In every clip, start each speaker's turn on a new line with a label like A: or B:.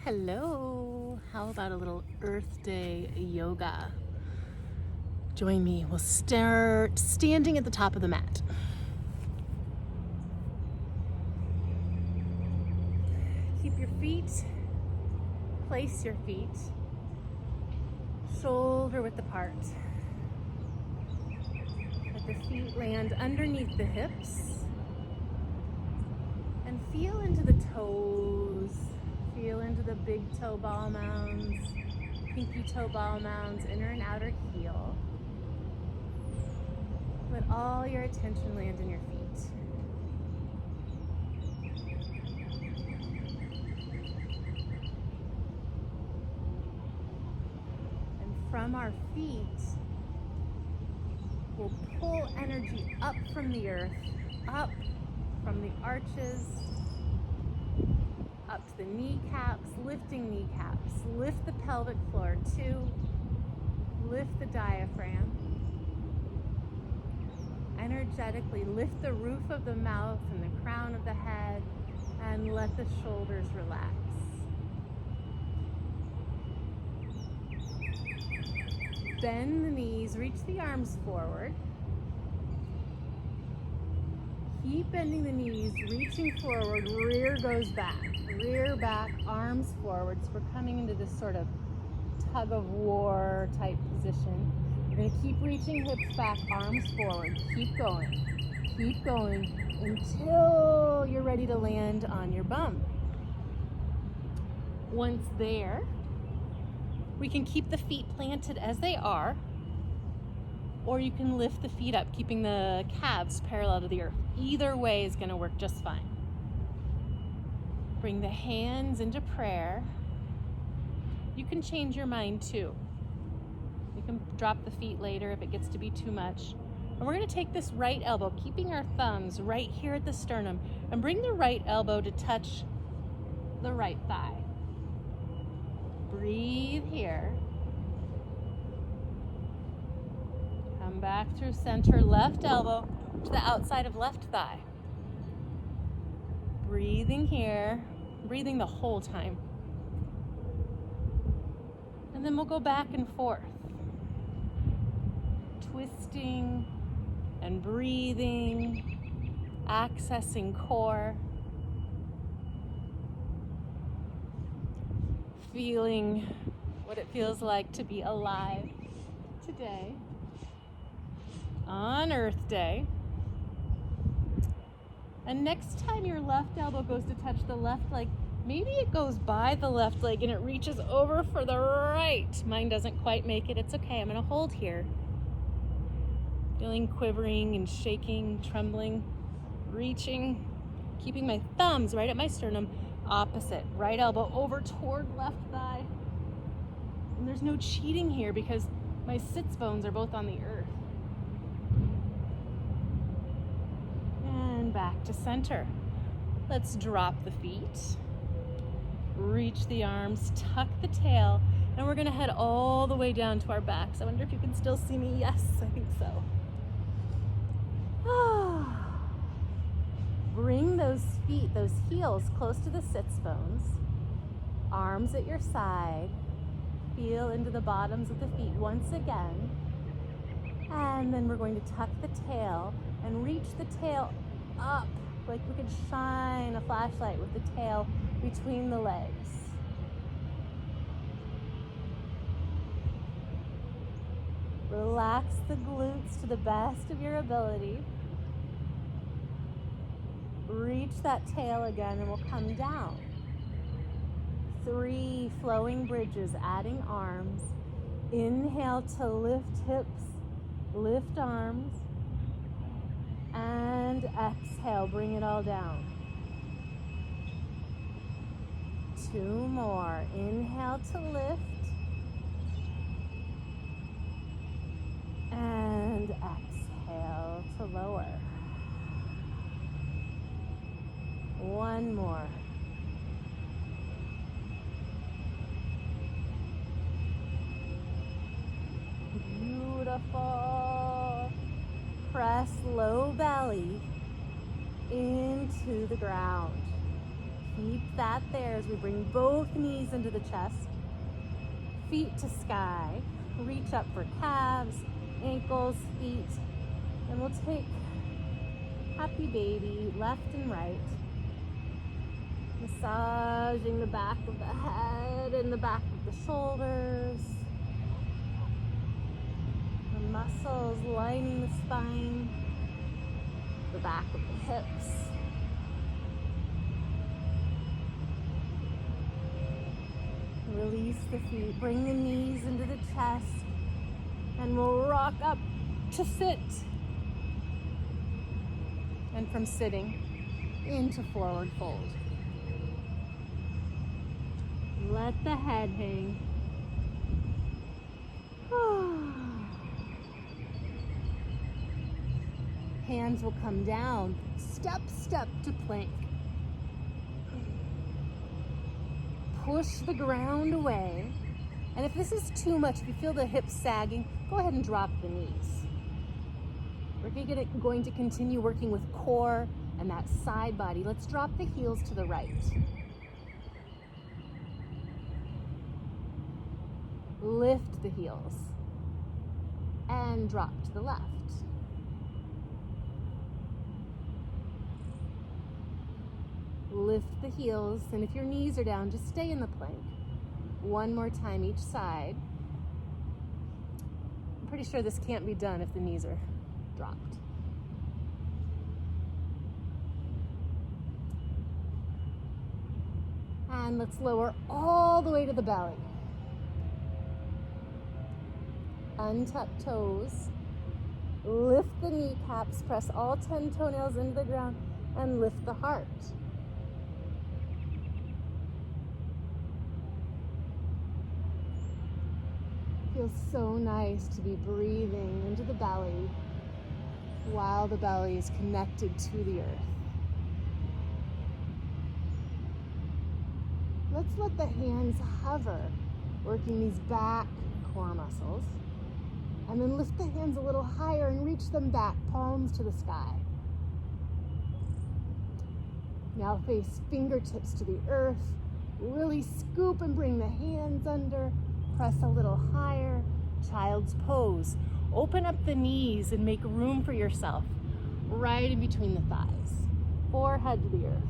A: Hello, how about a little Earth Day yoga? Join me, we'll start standing at the top of the mat. Keep your feet, place your feet shoulder width apart. Let the feet land underneath the hips and feel into the toes. Feel into the big toe ball mounds, pinky toe ball mounds, inner and outer heel. Let all your attention land in your feet. And from our feet, we'll pull energy up from the earth, up from the arches, up to the kneecaps, lifting kneecaps. Lift the pelvic floor, 2. Lift the diaphragm. Energetically lift the roof of the mouth and the crown of the head and let the shoulders relax. Bend the knees, reach the arms forward. Keep bending the knees, reaching forward, rear goes back. Rear back, arms forward. So we're coming into this sort of tug of war type position. You're going to keep reaching hips back, arms forward. Keep going until you're ready to land on your bum. Once there, we can keep the feet planted as they are, or you can lift the feet up, keeping the calves parallel to the earth. Either way is going to work just fine. Bring the hands into prayer. You can change your mind too. You can drop the feet later if it gets to be too much. And we're going to take this right elbow, keeping our thumbs right here at the sternum, and bring the right elbow to touch the right thigh. Breathe here. Come back through center, left elbow to the outside of left thigh. Breathing here, breathing the whole time. And then we'll go back and forth. Twisting and breathing, accessing core. Feeling what it feels like to be alive today on Earth Day. And next time your left elbow goes to touch the left leg, maybe it goes by the left leg and it reaches over for the right. Mine doesn't quite make it. It's okay. I'm going to hold here. Feeling quivering and shaking, trembling, reaching, keeping my thumbs right at my sternum, opposite. Right elbow over toward left thigh. And there's no cheating here because my sits bones are both on the earth. And back to center. Let's drop the feet. Reach the arms, tuck the tail, and we're going to head all the way down to our backs. I wonder if you can still see me. Yes, I think so. Bring those feet, those heels close to the sits bones. Arms at your side. Feel into the bottoms of the feet once again. And then we're going to tuck the tail and reach the tail up like we could shine a flashlight with the tail between the legs. Relax the glutes to the best of your ability. Reach that tail again and we'll come down. 3 flowing bridges, adding arms. Inhale to lift hips, lift arms. And exhale, bring it all down. 2 more. Inhale to lift. And exhale to lower. 1 more. Beautiful. Press low belly into the ground. Keep that there as we bring both knees into the chest. Feet to sky. Reach up for calves, ankles, feet. And we'll take happy baby, left and right. Massaging the back of the head and the back of the shoulders. The muscles lining the spine, the back of the hips. Release the feet, bring the knees into the chest, and we'll rock up to sit. And from sitting into forward fold. Let the head hang. Hands will come down, step to plank. Push the ground away. And if this is too much, if you feel the hips sagging, go ahead and drop the knees. We're going to continue working with core and that side body. Let's drop the heels to the right. Lift the heels and drop to the left. Lift the heels, and if your knees are down, just stay in the plank. One more time each side. I'm pretty sure this can't be done if the knees are dropped. And let's lower all the way to the belly. Untuck toes. Lift the kneecaps, press all 10 toenails into the ground, and lift the heart. Feels so nice to be breathing into the belly while the belly is connected to the earth. Let's let the hands hover, working these back core muscles. And then lift the hands a little higher and reach them back, palms to the sky. Now face fingertips to the earth. Really scoop and bring the hands under. Press a little higher. Child's pose. Open up the knees and make room for yourself right in between the thighs. Forehead to the earth.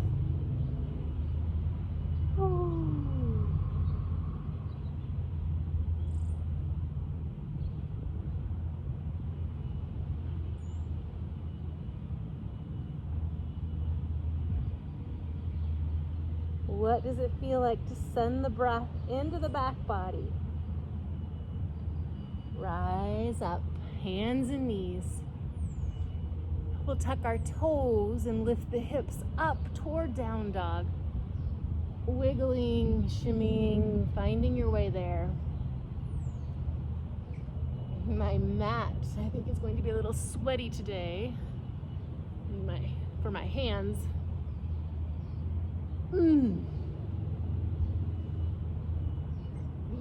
A: What does it feel like to send the breath into the back body? Rise up, hands and knees. We'll tuck our toes and lift the hips up toward down dog. Wiggling, shimmying, finding your way there. My mat, I think, is going to be a little sweaty today for my hands.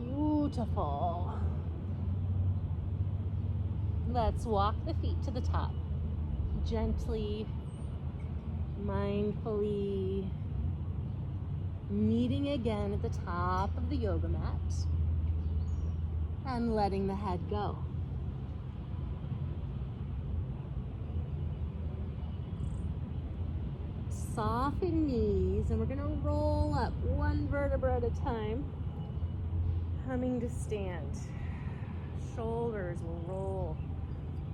A: Beautiful. Let's walk the feet to the top. Gently, mindfully, meeting again at the top of the yoga mat and letting the head go. Soften knees, and we're going to roll up one vertebra at a time, coming to stand. Shoulders will roll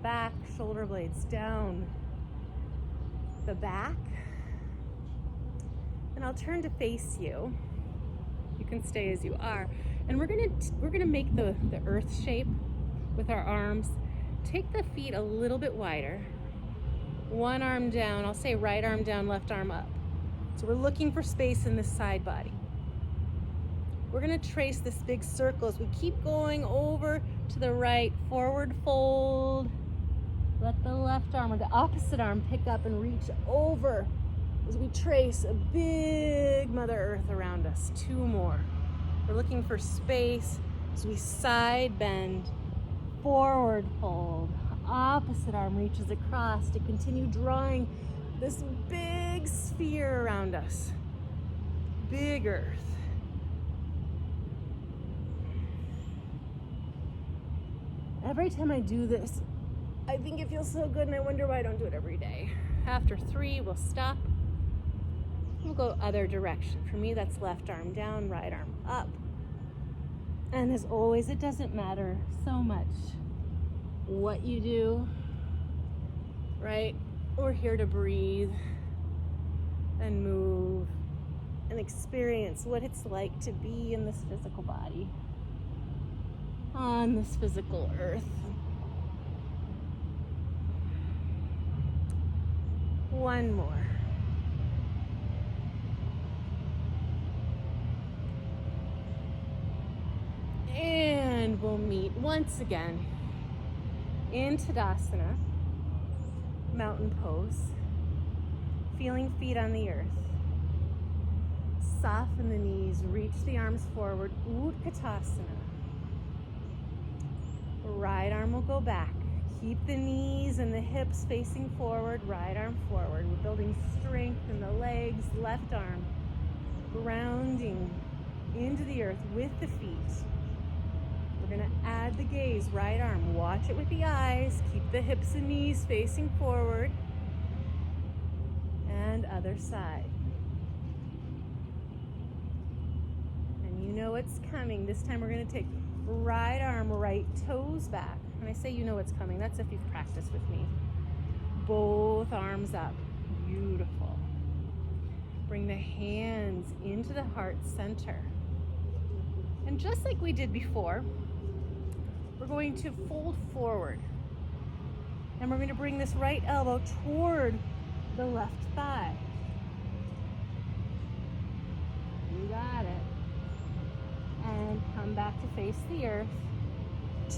A: back, shoulder blades down the back. And I'll turn to face you. You can stay as you are. And we're gonna make the earth shape with our arms. Take the feet a little bit wider. One arm down, I'll say right arm down, left arm up. So we're looking for space in this side body. We're gonna trace this big circle as we keep going over to the right, forward fold. Let the left arm or the opposite arm pick up and reach over as we trace a big Mother Earth around us. Two more. We're looking for space as we side bend, forward fold. Opposite arm reaches across to continue drawing this big sphere around us. big earth. Every time I do this, I think it feels so good, and I wonder why I don't do it every day. After 3, we'll stop. We'll go other direction. For me, that's left arm down, right arm up. And as always, it doesn't matter so much what you do, right? We're here to breathe and move and experience what it's like to be in this physical body, on this physical earth. One more. And we'll meet once again in Tadasana, mountain pose, feeling feet on the earth. Soften the knees, reach the arms forward, Utkatasana. Right arm will go back. Keep the knees and the hips facing forward, right arm forward. We're building strength in the legs, left arm grounding into the earth with the feet. We're gonna add the gaze, right arm, watch it with the eyes, keep the hips and knees facing forward, and other side. And you know what's coming. This time we're gonna take right arm, right toes back. When I say you know what's coming, that's if you've practiced with me. Both arms up, beautiful. Bring the hands into the heart center. And just like we did before, we're going to fold forward. And we're going to bring this right elbow toward the left thigh. You got it. And come back to face the earth.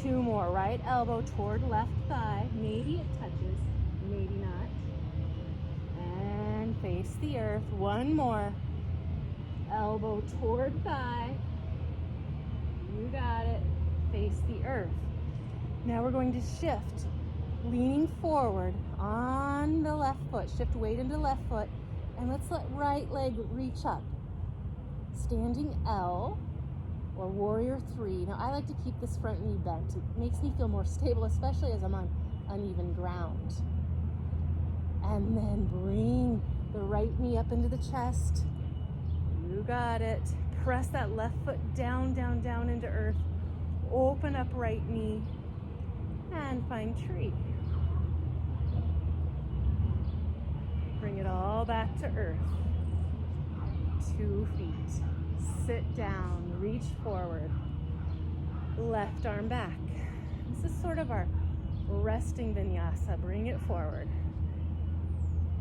A: 2 more. Right elbow toward left thigh. Maybe it touches, maybe not. And face the earth. 1 more. Elbow toward thigh. You got it. Face the earth. Now we're going to shift, leaning forward on the left foot. Shift weight into left foot. And let's let right leg reach up. Standing L. Or warrior 3. Now I like to keep this front knee bent. It makes me feel more stable, especially as I'm on uneven ground. And then bring the right knee up into the chest. You got it. Press that left foot down, down, down into earth. Open up right knee and find tree. Bring it all back to earth. 2 feet. Sit down, reach forward, left arm back. This is sort of our resting vinyasa. Bring it forward.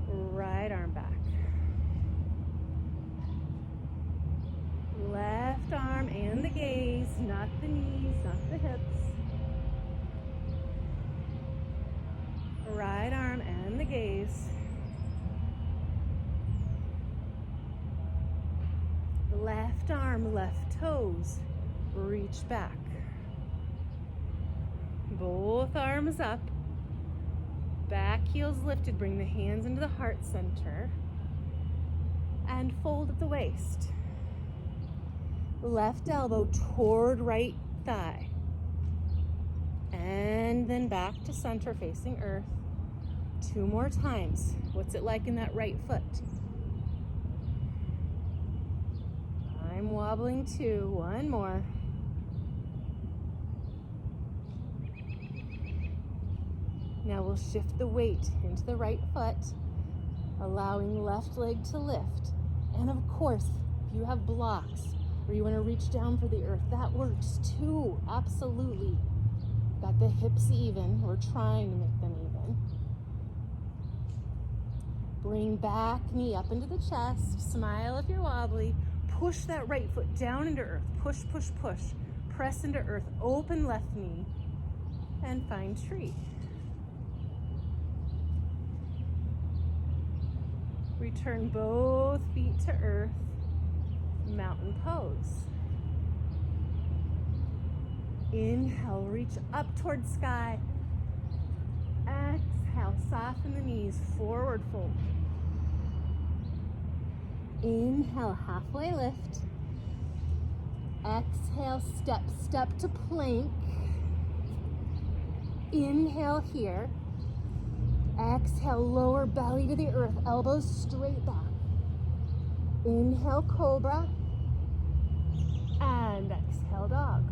A: Right arm back. Left arm and the gaze, not the knees, not the hips. Right arm and the gaze. Left arm, left toes, reach back. Both arms up. Back heels lifted. Bring the hands into the heart center. And fold at the waist. Left elbow toward right thigh. And then back to center facing earth. 2 more times. What's it like in that right foot? I'm wobbling 2. 1 more. Now we'll shift the weight into the right foot, allowing left leg to lift. And of course, if you have blocks or you want to reach down for the earth, that works too. Absolutely. Got the hips even. We're trying to make them even. Bring back knee up into the chest. Smile if you're wobbly. Push that right foot down into earth. Push, push, push. Press into earth. Open left knee. And find tree. Return both feet to earth. Mountain pose. Inhale, reach up towards sky. Exhale, soften the knees. Forward fold. Inhale, halfway lift. Exhale, step to plank. Inhale here. Exhale, lower belly to the earth, elbows straight back. Inhale, cobra. And exhale, dog.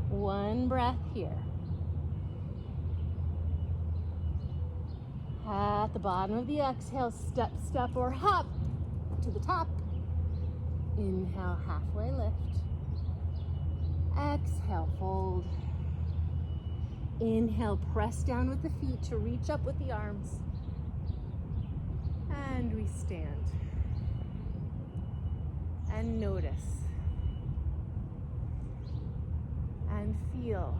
A: One breath here. At the bottom of the exhale, step or hop to the top. Inhale, halfway lift. Exhale, fold. Inhale, press down with the feet to reach up with the arms. And we stand. And notice. And feel.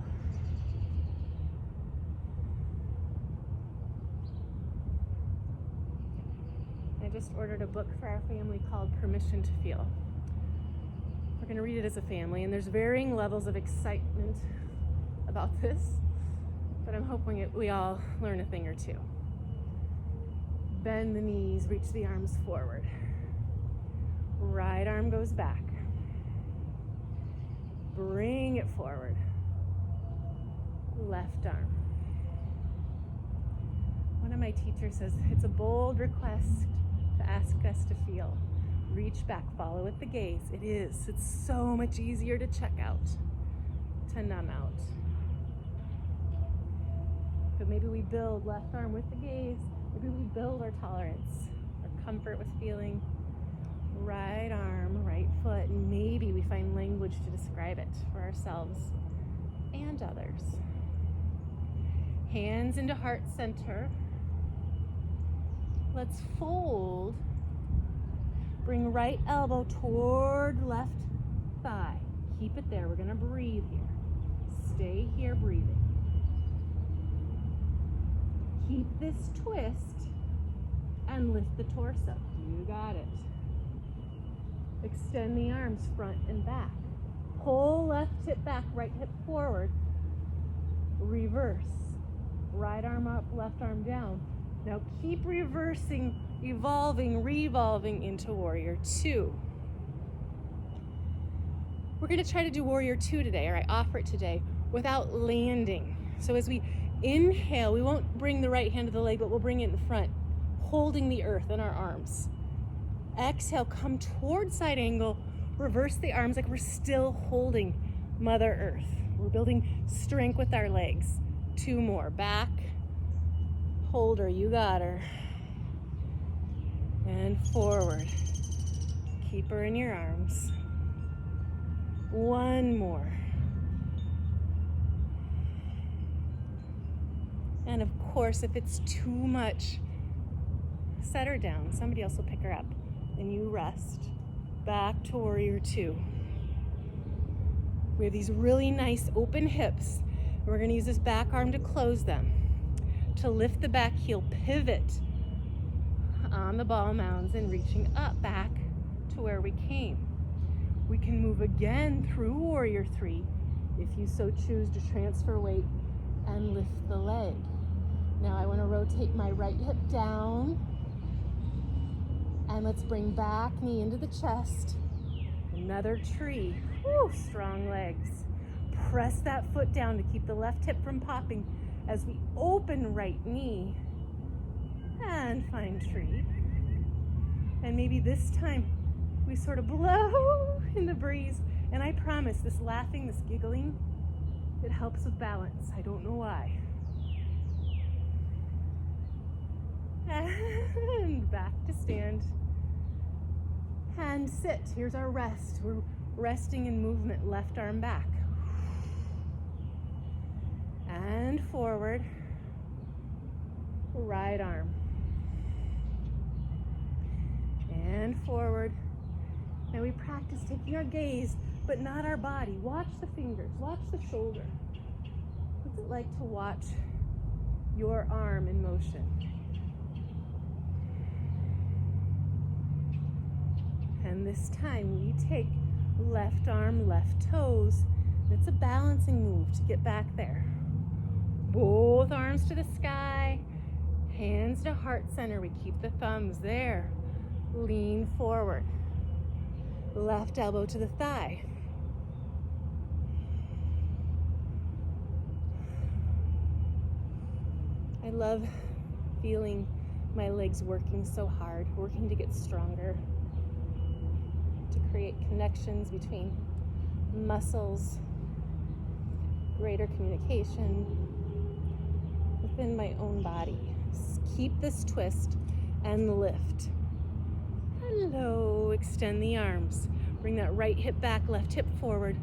A: I just ordered a book for our family called Permission to Feel. We're going to read it as a family, and there's varying levels of excitement about this, but I'm hoping we all learn a thing or two. Bend the knees, reach the arms forward. Right arm goes back. Bring it forward. Left arm. One of my teachers says it's a bold request to ask us to feel. Reach back, follow with the gaze. It is. It's so much easier to check out, to numb out. But maybe we build left arm with the gaze. Maybe we build our tolerance, our comfort with feeling. Right arm, right foot, and maybe we find language to describe it for ourselves and others. Hands into heart center. Let's fold. Bring right elbow toward left thigh. Keep it there. We're going to breathe here. Stay here breathing. Keep this twist and lift the torso. You got it. Extend the arms front and back. Pull left hip back, right hip forward. Reverse. Right arm up, left arm down. Now keep reversing, evolving, revolving into Warrior Two. We're going to try to do Warrior Two today, or I offer it today, without landing. So as we inhale, we won't bring the right hand to the leg, but we'll bring it in front, holding the earth in our arms. Exhale, come toward side angle, reverse the arms like we're still holding Mother Earth. We're building strength with our legs. Two more, back, hold her, you got her. And forward, keep her in your arms. One more. And of course, if it's too much, set her down. Somebody else will pick her up. And you rest. Back to Warrior Two. We have these really nice open hips. We're going to use this back arm to close them. To lift the back heel, pivot on the ball mounds and reaching up back to where we came. We can move again through Warrior Three if you so choose to transfer weight and lift the leg. Now I want to rotate my right hip down. And let's bring back knee into the chest. Another tree. Woo, strong legs. Press that foot down to keep the left hip from popping as we open right knee. And find tree. And maybe this time we sort of blow in the breeze. And I promise this laughing, this giggling, it helps with balance. I don't know why. And back to stand. And sit. Here's our rest. We're resting in movement. Left arm back. And forward. Right arm. And forward. Now we practice taking our gaze, but not our body. Watch the fingers. Watch the shoulder. What's it like to watch your arm in motion? And this time we take left arm, left toes. It's a balancing move to get back there. Both arms to the sky, hands to heart center. We keep the thumbs there. Lean forward. Left elbow to the thigh. I love feeling my legs working so hard, working to get stronger, to create connections between muscles, greater communication within my own body. Keep this twist and lift. Hello, extend the arms. Bring that right hip back, left hip forward.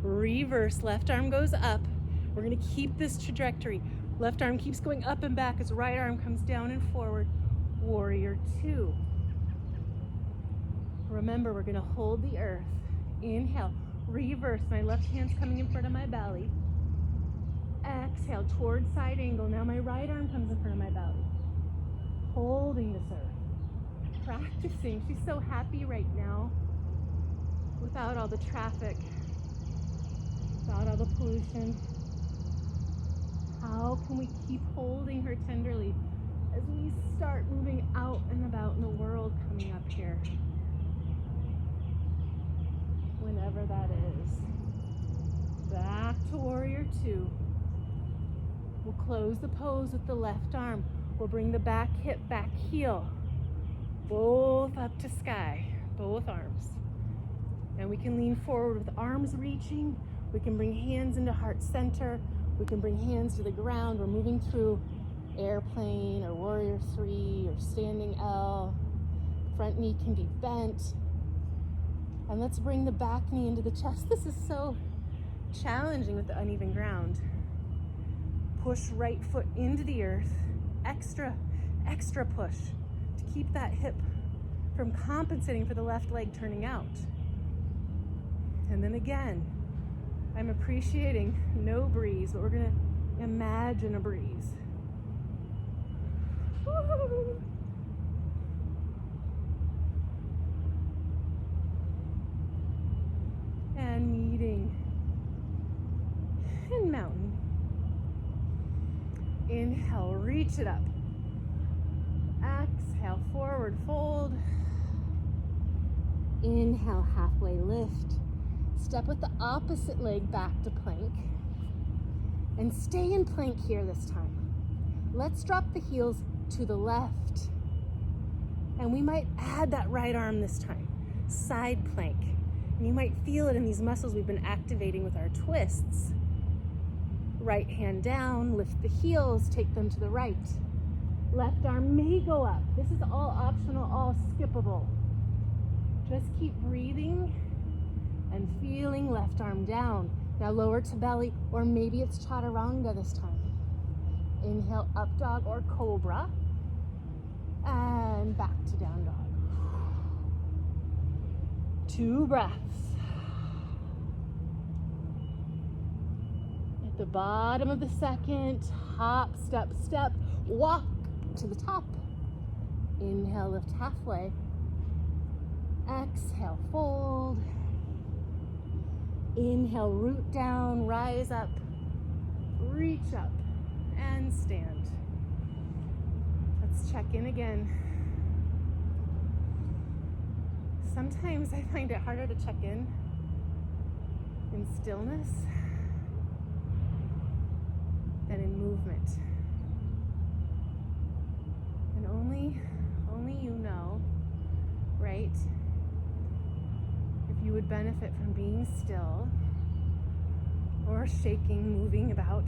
A: Reverse, left arm goes up. We're gonna keep this trajectory. Left arm keeps going up and back as right arm comes down and forward. Warrior two. Remember, we're gonna hold the earth. Inhale, reverse, my left hand's coming in front of my belly. Exhale, towards side angle. Now my right arm comes in front of my belly. Holding this earth. Practicing. She's so happy right now without all the traffic, without all the pollution. How can we keep holding her tenderly as we start moving out and about in the world coming up here? Whenever that is. Back to warrior two. We'll close the pose with the left arm. We'll bring the back hip, back heel. Both up to sky, both arms. And we can lean forward with arms reaching. We can bring hands into heart center. We can bring hands to the ground. We're moving through airplane or warrior three or standing L. Front knee can be bent. And let's bring the back knee into the chest. This is so challenging with the uneven ground. Push right foot into the earth. Extra push to keep that hip from compensating for the left leg turning out. And then again, I'm appreciating no breeze, but we're gonna imagine a breeze. Woo! And meeting in mountain. Inhale, reach it up. Exhale, forward fold. Inhale, halfway lift. Step with the opposite leg back to plank. And stay in plank here this time. Let's drop the heels to the left. And we might add that right arm this time. Side plank. And you might feel it in these muscles we've been activating with our twists. Right hand down, lift the heels, take them to the right. Left arm may go up. This is all optional, all skippable. Just keep breathing and feeling left arm down. Now lower to belly, or maybe it's chaturanga this time. Inhale, up dog or cobra. And back to down dog. 2 breaths. At the bottom of the second, hop, step, step, walk to the top. Inhale, lift halfway. Exhale, fold. Inhale, root down, rise up, reach up, and stand. Let's check in again. Sometimes I find it harder to check in stillness than in movement. And only you know, right? If you would benefit from being still or shaking, moving about.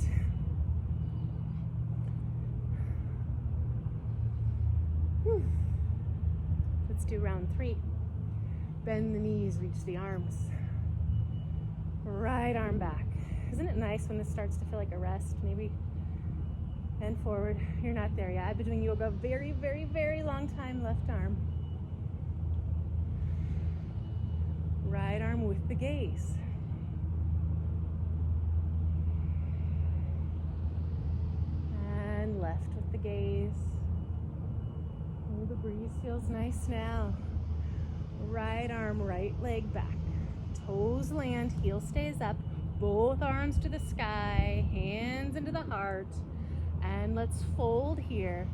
A: Let's do round 3. Bend the knees, reach the arms. Right arm back. Isn't it nice when this starts to feel like a rest? Maybe bend forward. You're not there yet. I've been doing yoga a very, very, very long time. Left arm. Right arm with the gaze. And left with the gaze. Oh, the breeze feels nice now. Right arm, right leg back. Toes land, heel stays up. Both arms to the sky, hands into the heart. And let's fold here.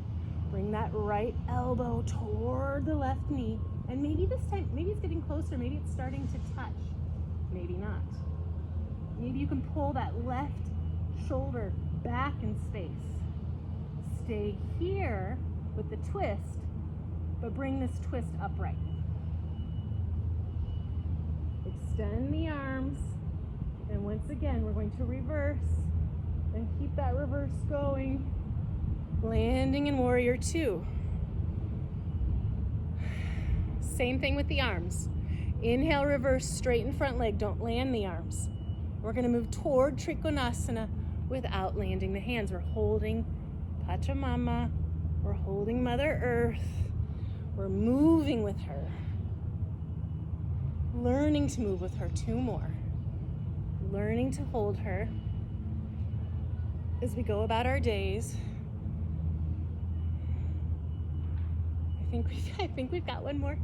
A: Bring that right elbow toward the left knee. And maybe this time, maybe it's getting closer. Maybe it's starting to touch. Maybe not. Maybe you can pull that left shoulder back in space. Stay here with the twist, but bring this twist upright. Extend the arms. And once again, we're going to reverse and keep that reverse going. Landing in warrior two. Same thing with the arms. Inhale, reverse, straighten front leg. Don't land the arms. We're going to move toward Trikonasana without landing the hands. We're holding Pachamama. We're holding Mother Earth. We're moving with her. Learning to move with her. Two more. Learning to hold her as we go about our days. I think we've got one more.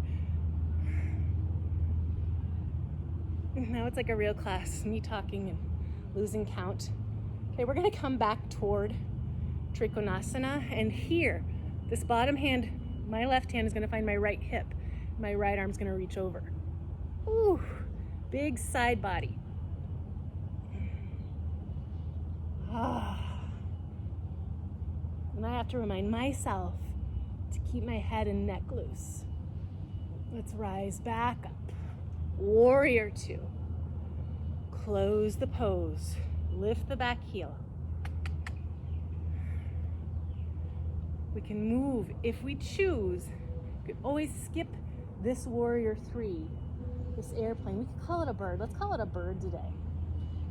A: Now it's like a real class, me talking and losing count. Okay, we're gonna come back toward Trikonasana, and here, this bottom hand, my left hand is gonna find my right hip. My right arm's gonna reach over. Ooh, big side body. And I have to remind myself to keep my head and neck loose. Let's rise back up. Warrior two. Close the pose. Lift the back heel. We can move if we choose. We could always skip this warrior three, this airplane. We could call it a bird. Let's call it a bird today.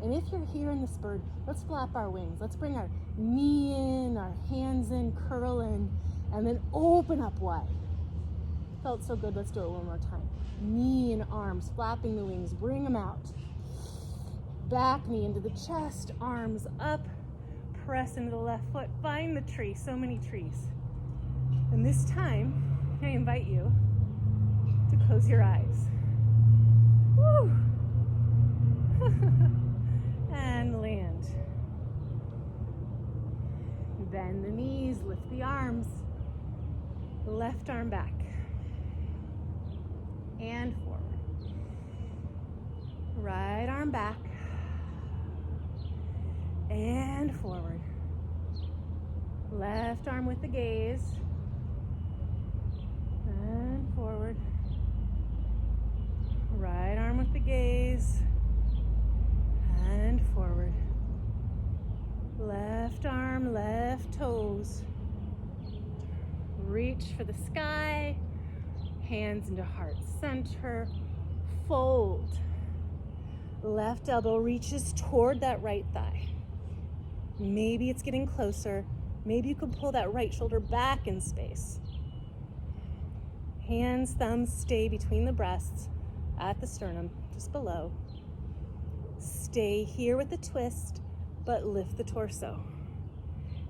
A: And if you're here in this bird, let's flap our wings. Let's bring our knee in, our hands in, curl in, and then open up wide. Felt so good, let's do it one more time. Knee and arms, flapping the wings, bring them out. Back knee into the chest, arms up, press into the left foot, find the tree, so many trees. And this time, I invite you to close your eyes. Woo! And land. Bend the knees, lift the arms. Left arm back. And forward. Right arm back. And forward. Left arm with the gaze. And forward. Right arm with the gaze. And forward. Left arm, left toes. Reach for the sky. Hands into heart center. Fold. Left elbow reaches toward that right thigh. Maybe it's getting closer. Maybe you can pull that right shoulder back in space. Hands, thumbs stay between the breasts at the sternum, just below. Stay here with the twist, but lift the torso.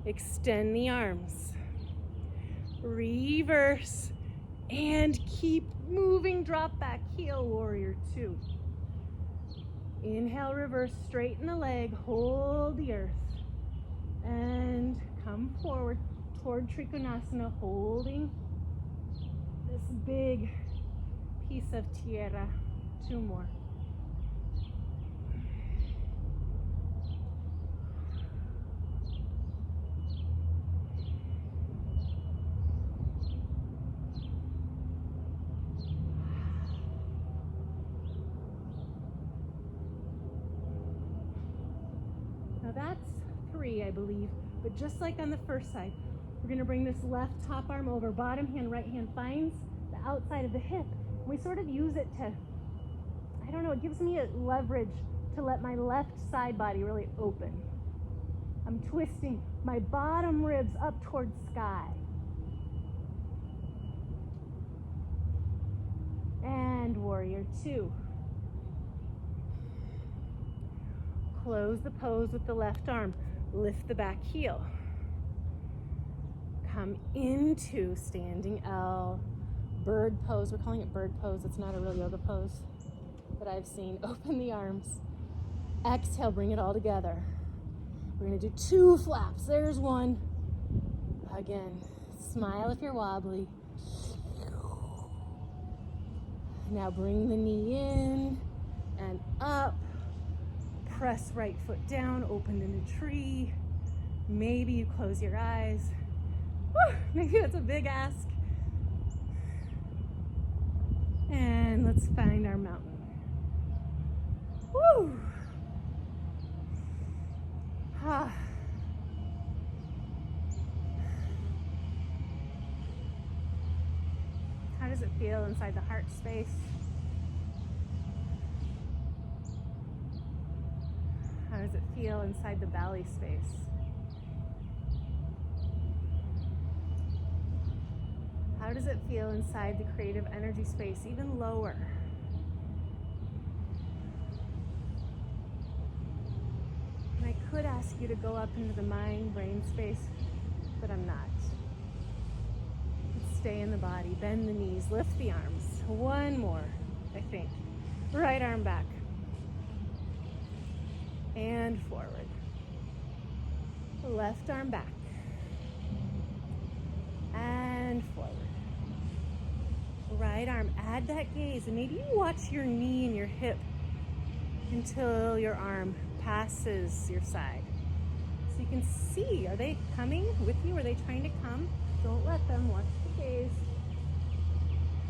A: Extend the arms. Reverse and keep moving. Drop back, heel, warrior two. Inhale, reverse, straighten the leg, hold the earth. And come forward toward Trikonasana, holding this big piece of tierra. Two more. Now that's three, I believe, but just like on the first side, we're gonna bring this left top arm over, bottom hand, right hand finds the outside of the hip. We sort of use it to, I don't know, it gives me a leverage to let my left side body really open. I'm twisting my bottom ribs up towards sky. And warrior two. Close the pose with the left arm. Lift the back heel. Come into standing L. Bird pose. We're calling it bird pose. It's not a real yoga pose that I've seen. Open the arms. Exhale, bring it all together. We're gonna do two flaps. There's one. Again, Smile if you're wobbly. Now bring the knee in and up. Press right foot down, open in a tree. Maybe you close your eyes. Whew, maybe that's a big ask. And let's find our mountain. Woo! Ah. How does it feel inside the heart space? How does it feel inside the belly space? How does it feel inside the creative energy space, even lower? And I could ask you to go up into the mind, brain space, but I'm not. Stay in the body, bend the knees, lift the arms. One more, I think. Right arm back. And forward. Left arm back. And forward. Right arm, add that gaze, and maybe you watch your knee and your hip until your arm passes your side. So you can see, are they coming with you? Are they trying to come? Don't let them, watch the gaze.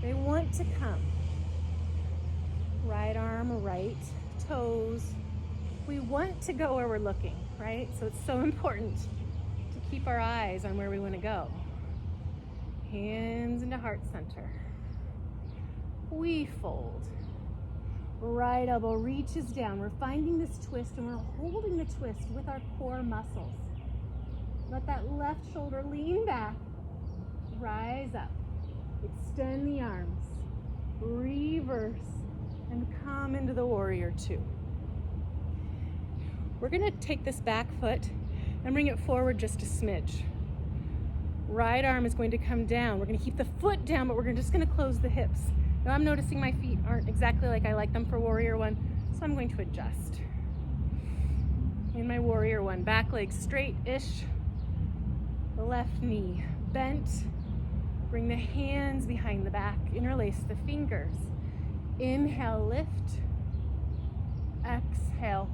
A: They want to come. Right arm, right toes. We want to go where we're looking, right? So it's so important to keep our eyes on where we want to go. Hands into heart center. We fold. Right elbow reaches down. We're finding this twist and we're holding the twist with our core muscles. Let that left shoulder lean back. Rise up. Extend the arms. Reverse and come into the warrior two. We're going to take this back foot and bring it forward just a smidge. Right arm is going to come down. We're going to keep the foot down, but we're just going to close the hips. Now I'm noticing my feet aren't exactly like I like them for warrior one, so I'm going to adjust. In my warrior one, back leg straight-ish. The left knee bent. Bring the hands behind the back. Interlace the fingers. Inhale, lift. Exhale,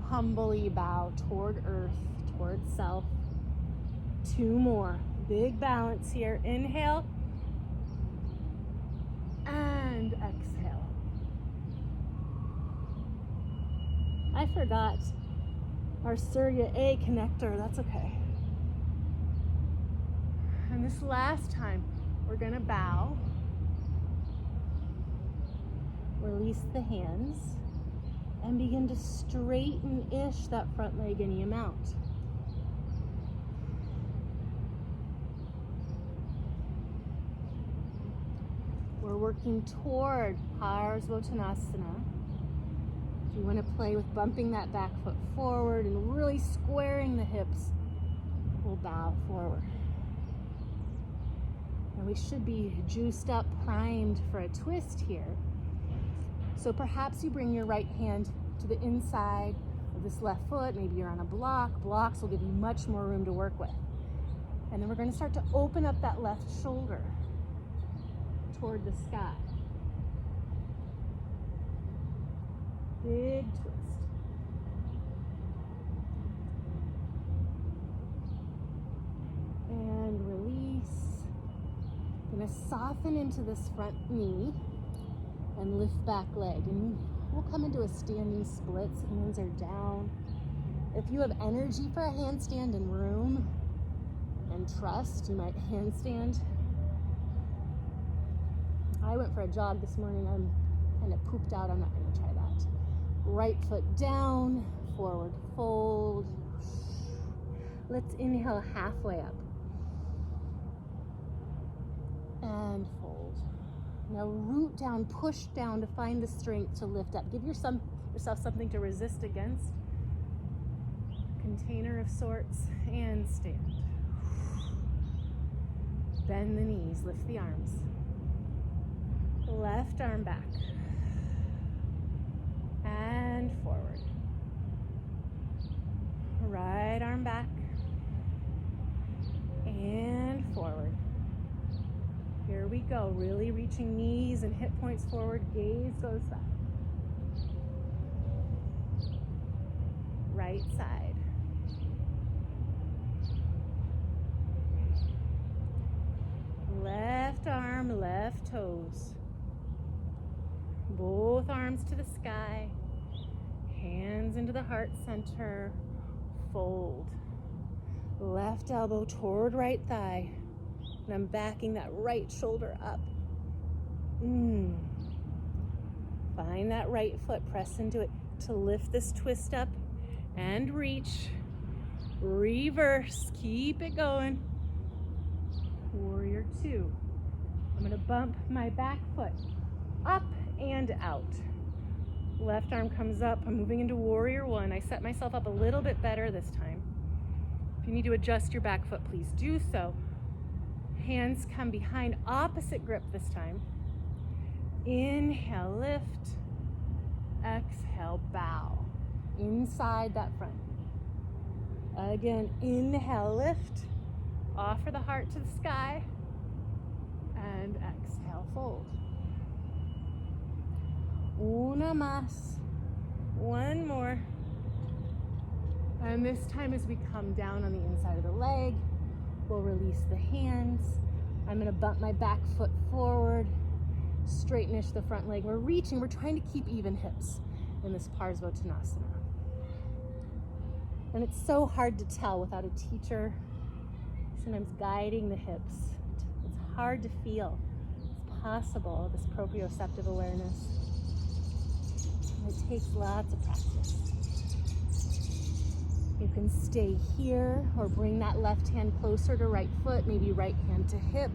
A: humbly bow toward earth, toward self. Two more. Big balance here. Inhale. And exhale. I forgot our Surya A connector. That's okay. And this last time, we're going to bow. Release the hands. And begin to straighten-ish that front leg any amount. We're working toward Parsvottanasana. If you want to play with bumping that back foot forward and really squaring the hips, we'll bow forward. Now we should be juiced up, primed for a twist here. So perhaps you bring your right hand to the inside of this left foot. Maybe you're on a block. Blocks will give you much more room to work with. And then we're going to start to open up that left shoulder toward the sky. Big twist. And release. Gonna soften into this front knee and lift back leg. And we'll come into a standing split. Hands are down. If you have energy for a handstand in room and trust, you might handstand. I went for a jog this morning. I'm kind of pooped out. I'm not going to try that. Right foot down, forward fold. Let's inhale halfway up. And fold. Now root down, push down to find the strength to lift up. Give yourself something to resist against. Container of sorts, and stand. Bend the knees, lift the arms. Left arm back. And forward. Right arm back. And forward. go. Really reaching knees and hip points forward. Gaze goes back. Right side. Left arm, left toes. Both arms to the sky. Hands into the heart center. Fold. Left elbow toward right thigh. And I'm backing that right shoulder up. Find that right foot. Press into it to lift this twist up and reach. Reverse. Keep it going. Warrior 2. I'm going to bump my back foot up and out. Left arm comes up. I'm moving into Warrior 1. I set myself up a little bit better this time. If you need to adjust your back foot, please do so. Hands come behind, opposite grip this time. Inhale, lift. Exhale, bow. Inside that front. Again, inhale, lift. Offer the heart to the sky. And exhale, fold. Una más. One more. And this time as we come down on the inside of the leg, we'll release the hands. I'm going to bump my back foot forward, straightenish the front leg. We're reaching, we're trying to keep even hips in this Parsvottanasana. And it's so hard to tell without a teacher sometimes guiding the hips. It's hard to feel. It's possible, this proprioceptive awareness. And it takes lots of practice. You can stay here or bring that left hand closer to right foot, maybe right hand to hip.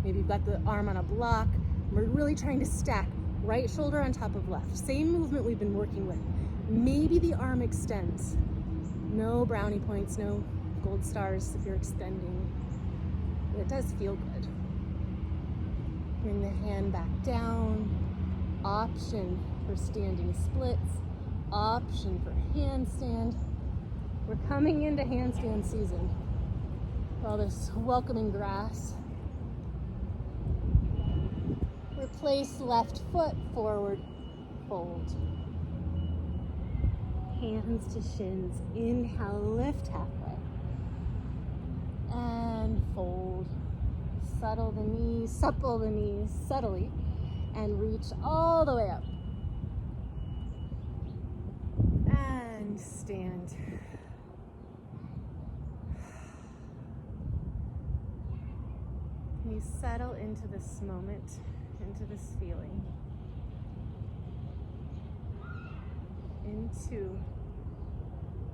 A: Maybe you've got the arm on a block. We're really trying to stack right shoulder on top of left. Same movement we've been working with. Maybe the arm extends. No brownie points, no gold stars if you're extending. But it does feel good. Bring the hand back down. Option for standing splits. Option for handstand. We're coming into handstand season. All this welcoming grass. Replace left foot, forward, fold. Hands to shins. Inhale, lift halfway. And fold. Supple the knees subtly, and reach all the way up. And stand. Can you settle into this moment, into this feeling, into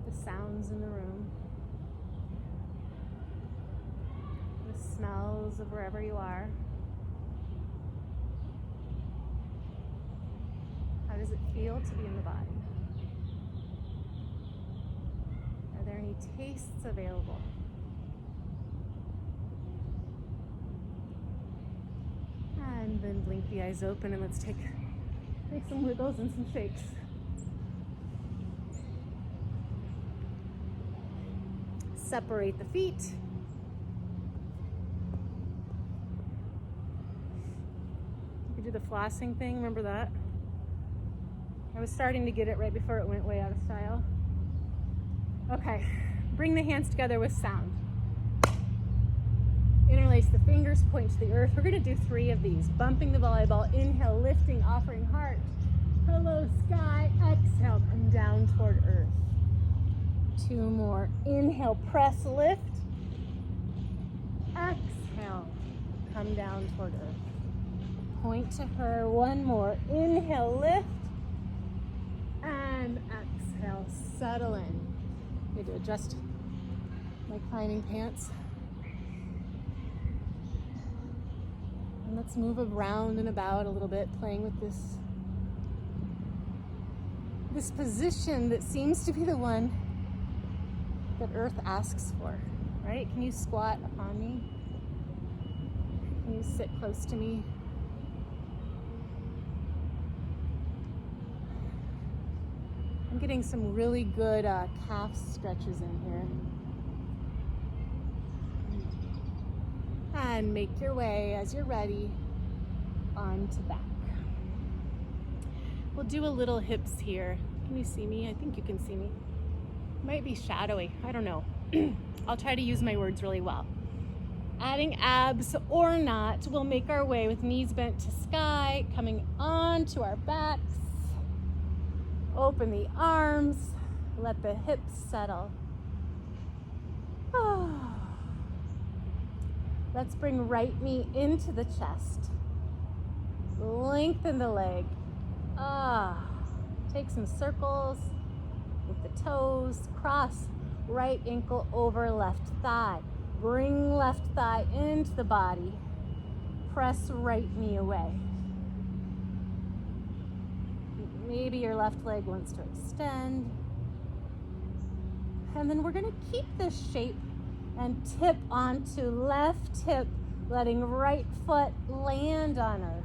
A: the sounds in the room, the smells of wherever you are? How does it feel to be in the body? Are there any tastes available? And then blink the eyes open and let's make some wiggles and some shakes. Separate the feet. You could do the flossing thing, remember that? I was starting to get it right before it went way out of style. Okay, bring the hands together with sound. Interlace the fingers, point to the earth. We're going to do 3 of these. Bumping the volleyball, inhale, lifting, offering heart. Hello, sky. Exhale, come down toward earth. 2 more. Inhale, press, lift. Exhale, come down toward earth. Point to her. 1 more. Inhale, lift. And exhale, settle in. I need to adjust my climbing pants. And let's move around and about a little bit, playing with this position that seems to be the one that Earth asks for, right? Can you squat upon me? Can you sit close to me? I'm getting some really good calf stretches in here. And make your way as you're ready onto back. We'll do a little hips here. Can you see me? I think you can see me. Might be shadowy, I don't know. I'll try to use my words really well. Adding abs or not, we'll make our way with knees bent to sky, coming onto our backs. Open the arms, let the hips settle. Let's bring right knee into the chest. Lengthen the leg. Take some circles with the toes. Cross right ankle over left thigh. Bring left thigh into the body. Press right knee away. Maybe your left leg wants to extend. And then we're gonna keep this shape and tip onto left hip, letting right foot land on earth.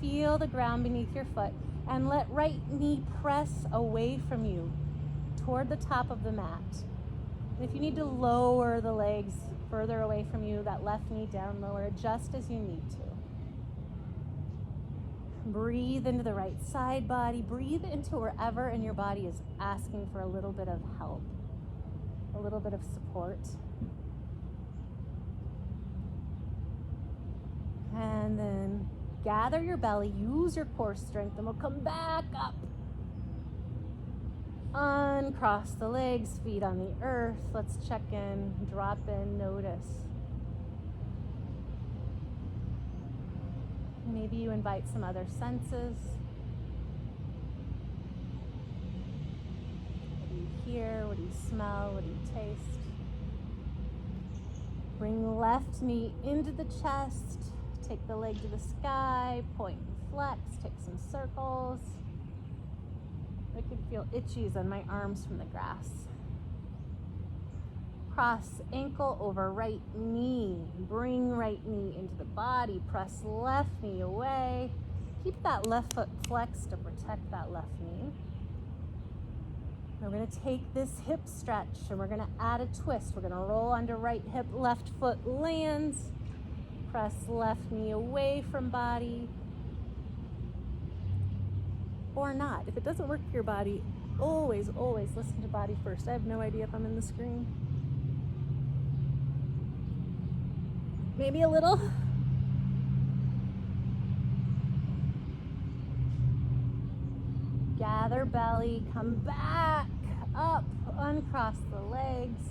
A: Feel the ground beneath your foot and let right knee press away from you toward the top of the mat. And if you need to lower the legs further away from you, that left knee down lower, just as you need to. Breathe into the right side body. Breathe into wherever in your body is asking for a little bit of help, a little bit of support. And then gather your belly, use your core strength, and we'll come back up. Uncross the legs, feet on the earth. Let's check in, drop in, notice. Maybe you invite some other senses. What do you hear? What do you smell? What do you taste? Bring left knee into the chest. Take the leg to the sky. Point and flex. Take some circles. I could feel itchies on my arms from the grass. Cross ankle over right knee. Bring right knee into the body. Press left knee away. Keep that left foot flexed to protect that left knee. We're going to take this hip stretch and we're going to add a twist. We're going to roll onto right hip, left foot lands. Press left knee away from body. Or not. If it doesn't work for your body, always listen to body first. I have no idea if I'm in the screen. Maybe a little. Gather belly, come back up, uncross the legs.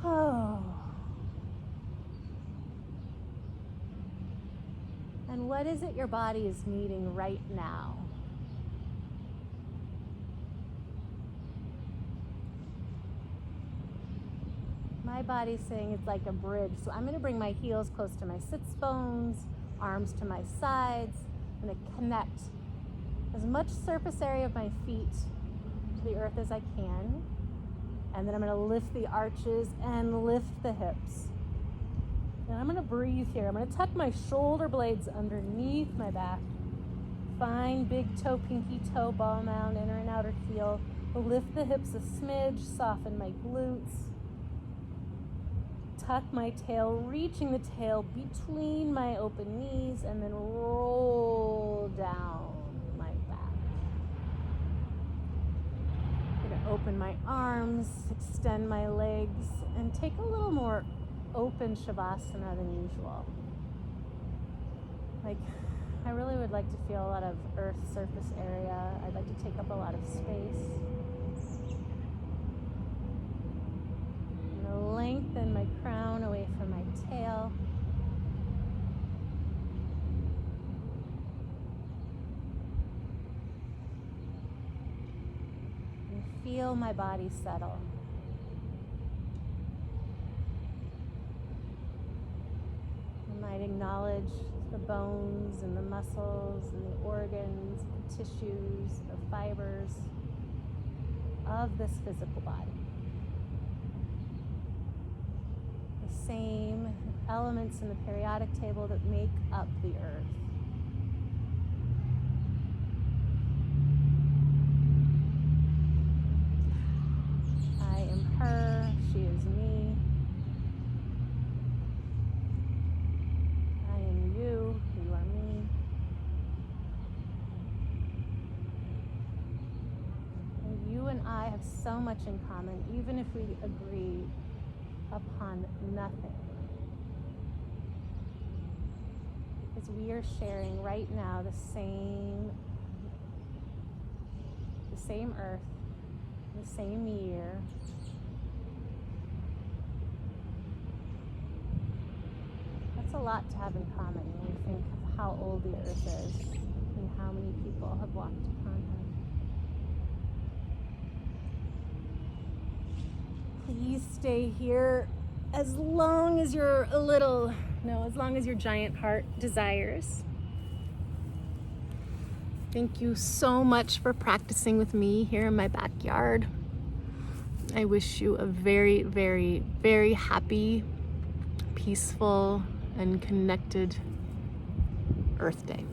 A: Oh. And what is it your body is needing right now? My body's saying it's like a bridge. So I'm going to bring my heels close to my sits bones, arms to my sides. I'm going to connect as much surface area of my feet to the earth as I can. And then I'm going to lift the arches and lift the hips. And I'm going to breathe here. I'm going to tuck my shoulder blades underneath my back. Find big toe, pinky toe, ball mound, inner and outer heel. Lift the hips a smidge, soften my glutes. Tuck my tail, reaching the tail between my open knees, and then roll down my back. I'm going to open my arms, extend my legs, and take a little more open shavasana than usual. Like, I really would like to feel a lot of earth surface area. I'd like to take up a lot of space. I'm going to lengthen my crown away from my tail. And feel my body settle. I might acknowledge the bones and the muscles and the organs, the tissues, the fibers of this physical body. The same elements in the periodic table that make up the earth. I am her, she is me. have so much in common, even if we agree upon nothing. Because we are sharing right now the same earth, the same year. That's a lot to have in common when we think of how old the earth is and how many people have walked upon her. Please stay here as long as as long as your giant heart desires. Thank you so much for practicing with me here in my backyard. I wish you a very, very, very happy, peaceful, and connected Earth Day.